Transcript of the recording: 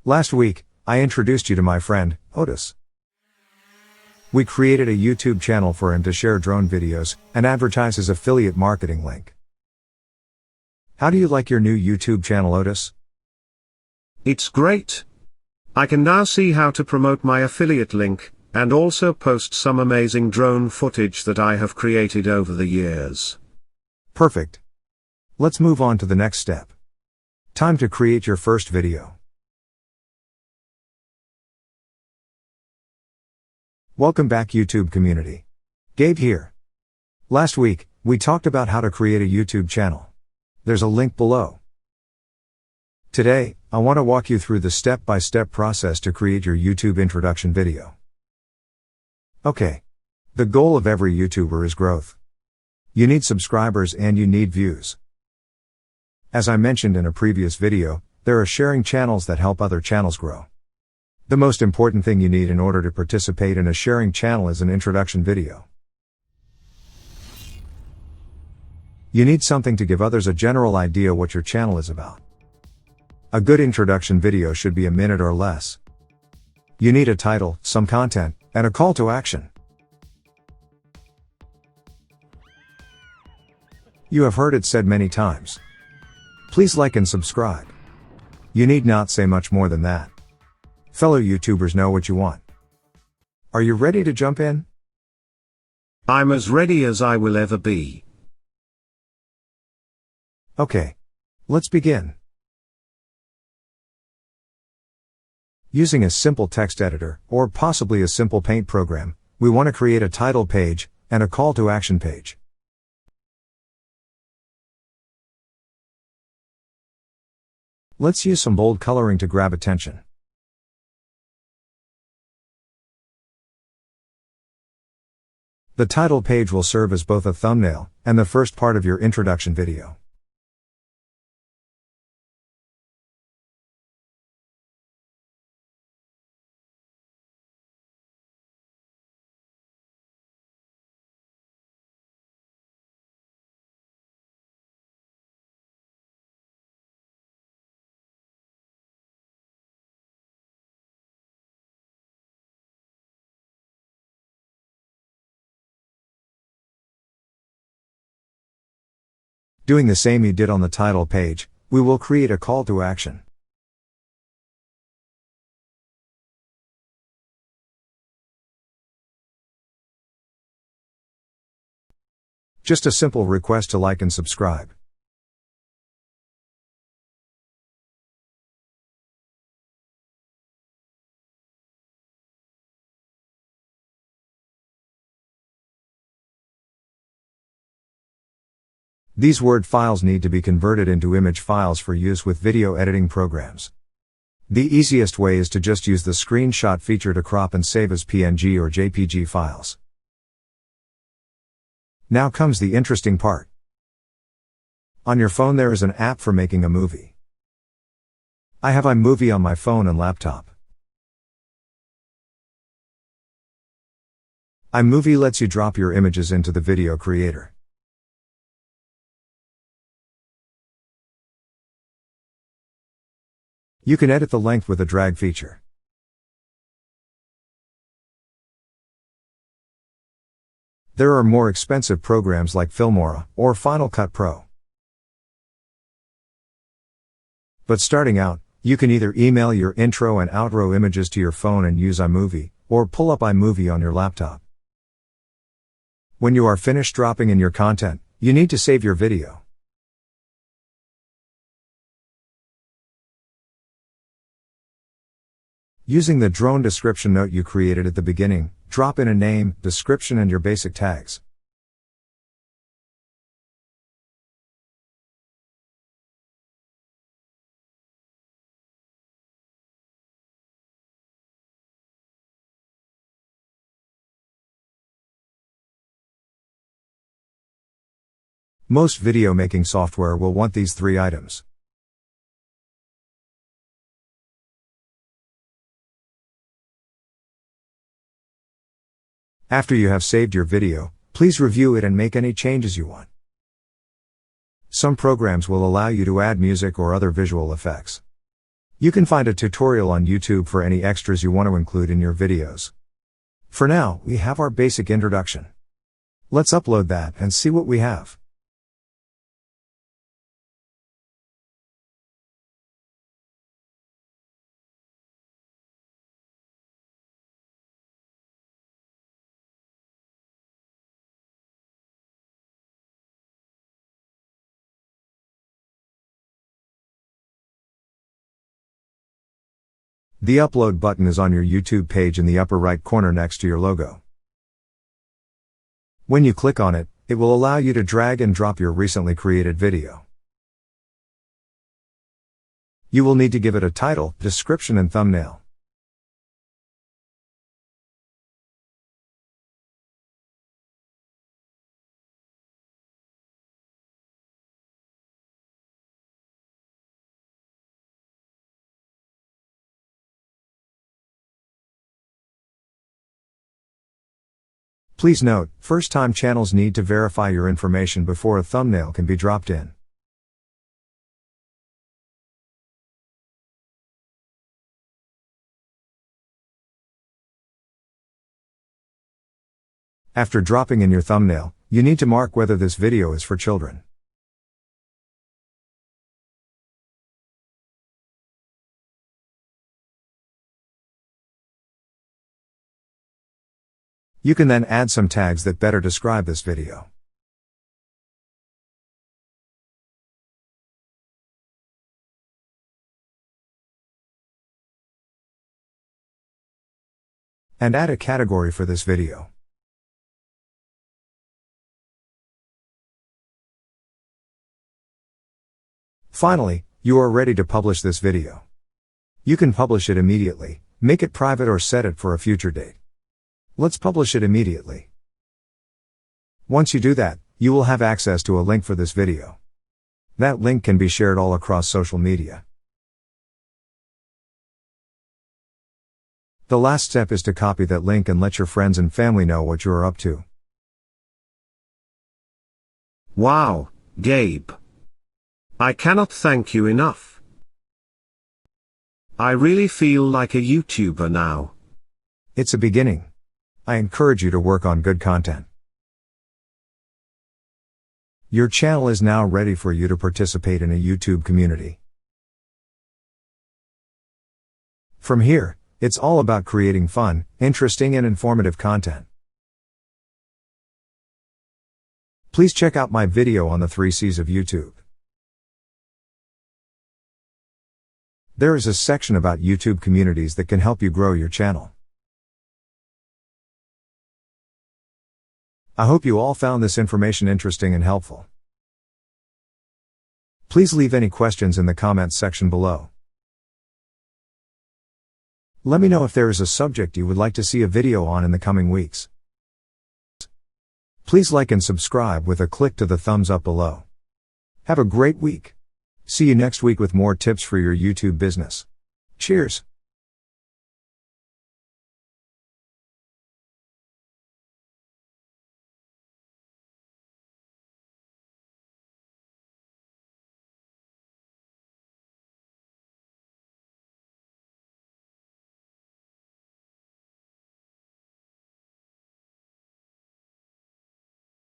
Last week, I introduced you to my friend, Otis. We created a YouTube channel for him to share drone videos and advertise his affiliate marketing link. How do you like your new YouTube channel, Otis? It's great. I can now see how to promote my affiliate link, and also post some amazing drone footage that I have created over the years. Perfect. Let's move on to the next step. Time to create your first video. Welcome back, YouTube community. Gabe here. Last week, we talked about how to create a YouTube channel. There's a link below. Today, I want to walk you through the step-by-step process to create your YouTube introduction video. Okay. The goal of every YouTuber is growth. You need subscribers and you need views. As I mentioned in a previous video, there are sharing channels that help other channels grow. The most important thing you need in order to participate in a sharing channel is an introduction video. You need something to give others a general idea what your channel is about. A good introduction video should be a minute or less. You need a title, some content, and a call to action. You have heard it said many times. Please like and subscribe. You need not say much more than that. Fellow YouTubers know what you want. Are you ready to jump in? I'm as ready as I will ever be. Okay. Let's begin. Using a simple text editor, or possibly a simple paint program, we want to create a title page and a call to action page. Let's use some bold coloring to grab attention. The title page will serve as both a thumbnail and the first part of your introduction video. Doing the same you did on the title page, we will create a call to action. Just a simple request to like and subscribe. These Word files need to be converted into image files for use with video editing programs. The easiest way is to just use the screenshot feature to crop and save as PNG or JPG files. Now comes the interesting part. On your phone there is an app for making a movie. I have iMovie on my phone and laptop. iMovie lets you drop your images into the video creator. You can edit the length with a drag feature. There are more expensive programs like Filmora or Final Cut Pro. But starting out, you can either email your intro and outro images to your phone and use iMovie, or pull up iMovie on your laptop. When you are finished dropping in your content, you need to save your video. Using the drone description note you created at the beginning, drop in a name, description and your basic tags. Most video making software will want these three items. After you have saved your video, please review it and make any changes you want. Some programs will allow you to add music or other visual effects. You can find a tutorial on YouTube for any extras you want to include in your videos. For now, we have our basic introduction. Let's upload that and see what we have. The upload button is on your YouTube page in the upper right corner next to your logo. When you click on it, it will allow you to drag and drop your recently created video. You will need to give it a title, description and thumbnail. Please note, first-time channels need to verify your information before a thumbnail can be dropped in. After dropping in your thumbnail, you need to mark whether this video is for children. You can then add some tags that better describe this video. And add a category for this video. Finally, you are ready to publish this video. You can publish it immediately, make it private or set it for a future date. Let's publish it immediately. Once you do that, you will have access to a link for this video. That link can be shared all across social media. The last step is to copy that link and let your friends and family know what you are up to. Wow, Gabe. I cannot thank you enough. I really feel like a YouTuber now. It's a beginning. I encourage you to work on good content. Your channel is now ready for you to participate in a YouTube community. From here, it's all about creating fun, interesting and informative content. Please check out my video on the 3 C's of YouTube. There is a section about YouTube communities that can help you grow your channel. I hope you all found this information interesting and helpful. Please leave any questions in the comments section below. Let me know if there is a subject you would like to see a video on in the coming weeks. Please like and subscribe with a click to the thumbs up below. Have a great week. See you next week with more tips for your YouTube business. Cheers!